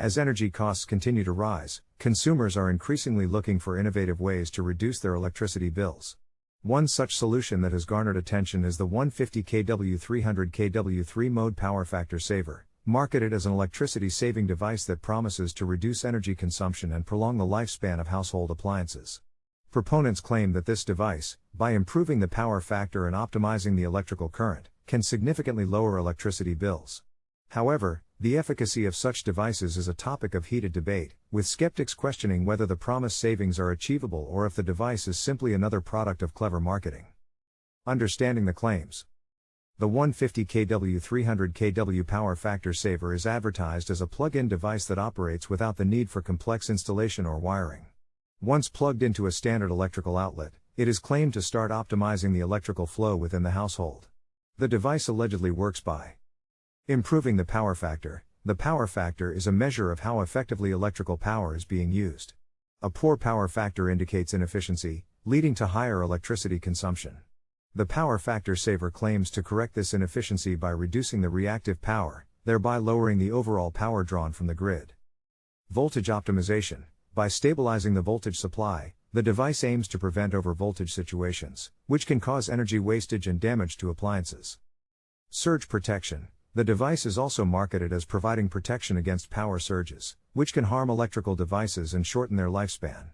As energy costs continue to rise, consumers are increasingly looking for innovative ways to reduce their electricity bills. One such solution that has garnered attention is the 150KW-300KW 3-mode power factor saver, marketed as an electricity-saving device that promises to reduce energy consumption and prolong the lifespan of household appliances. Proponents claim that this device, by improving the power factor and optimizing the electrical current, can significantly lower electricity bills. However, the efficacy of such devices is a topic of heated debate, with skeptics questioning whether the promised savings are achievable or if the device is simply another product of clever marketing. Understanding the claims. The 150KW-300KW power factor saver is advertised as a plug-in device that operates without the need for complex installation or wiring. Once plugged into a standard electrical outlet, it is claimed to start optimizing the electrical flow within the household. The device allegedly works by improving the power factor. The power factor is a measure of how effectively electrical power is being used. A poor power factor indicates inefficiency, leading to higher electricity consumption. The power factor saver claims to correct this inefficiency by reducing the reactive power, thereby lowering the overall power drawn from the grid. Voltage optimization. By stabilizing the voltage supply, the device aims to prevent overvoltage situations, which can cause energy wastage and damage to appliances. Surge protection. The device is also marketed as providing protection against power surges, which can harm electrical devices and shorten their lifespan.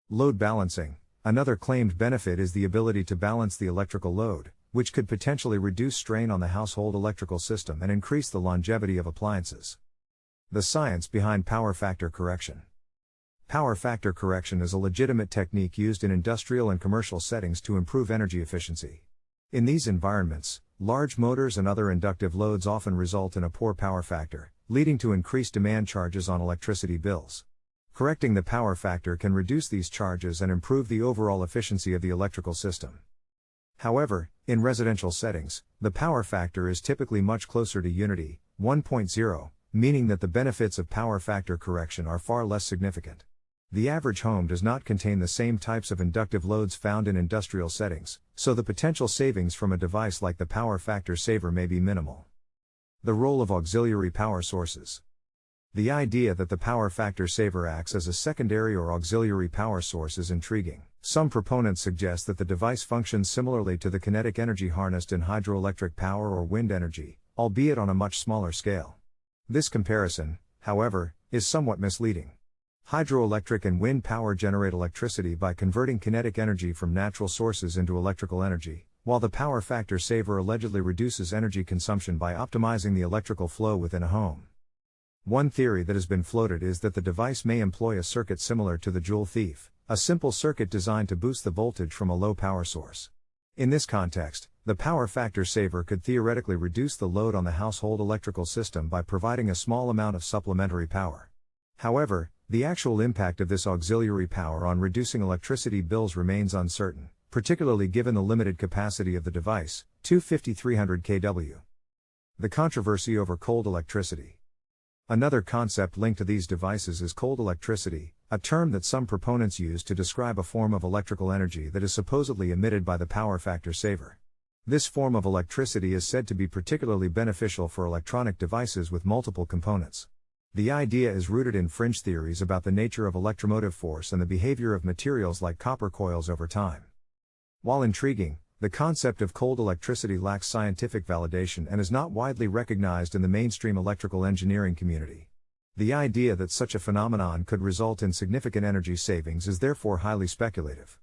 Load balancing. Another claimed benefit is the ability to balance the electrical load, which could potentially reduce strain on the household electrical system and increase the longevity of appliances. The science behind power factor correction. Power factor correction is a legitimate technique used in industrial and commercial settings to improve energy efficiency. In these environments, large motors and other inductive loads often result in a poor power factor, leading to increased demand charges on electricity bills. Correcting the power factor can reduce these charges and improve the overall efficiency of the electrical system. However, in residential settings, the power factor is typically much closer to unity, 1.0, meaning that the benefits of power factor correction are far less significant. The average home does not contain the same types of inductive loads found in industrial settings, so the potential savings from a device like the power factor saver may be minimal. The role of auxiliary power sources. The idea that the power factor saver acts as a secondary or auxiliary power source is intriguing. Some proponents suggest that the device functions similarly to the kinetic energy harnessed in hydroelectric power or wind energy, albeit on a much smaller scale. This comparison, however, is somewhat misleading. Hydroelectric and wind power generate electricity by converting kinetic energy from natural sources into electrical energy, while the power factor saver allegedly reduces energy consumption by optimizing the electrical flow within a home. One theory that has been floated is that the device may employ a circuit similar to the Joule thief, a simple circuit designed to boost the voltage from a low power source. In this context, the power factor saver could theoretically reduce the load on the household electrical system by providing a small amount of supplementary power. However, the actual impact of this auxiliary power on reducing electricity bills remains uncertain, particularly given the limited capacity of the device, 250-300 kW. The controversy over cold electricity. Another concept linked to these devices is cold electricity, a term that some proponents use to describe a form of electrical energy that is supposedly emitted by the power factor saver. This form of electricity is said to be particularly beneficial for electronic devices with multiple components. The idea is rooted in fringe theories about the nature of electromotive force and the behavior of materials like copper coils over time. While intriguing, the concept of cold electricity lacks scientific validation and is not widely recognized in the mainstream electrical engineering community. The idea that such a phenomenon could result in significant energy savings is therefore highly speculative.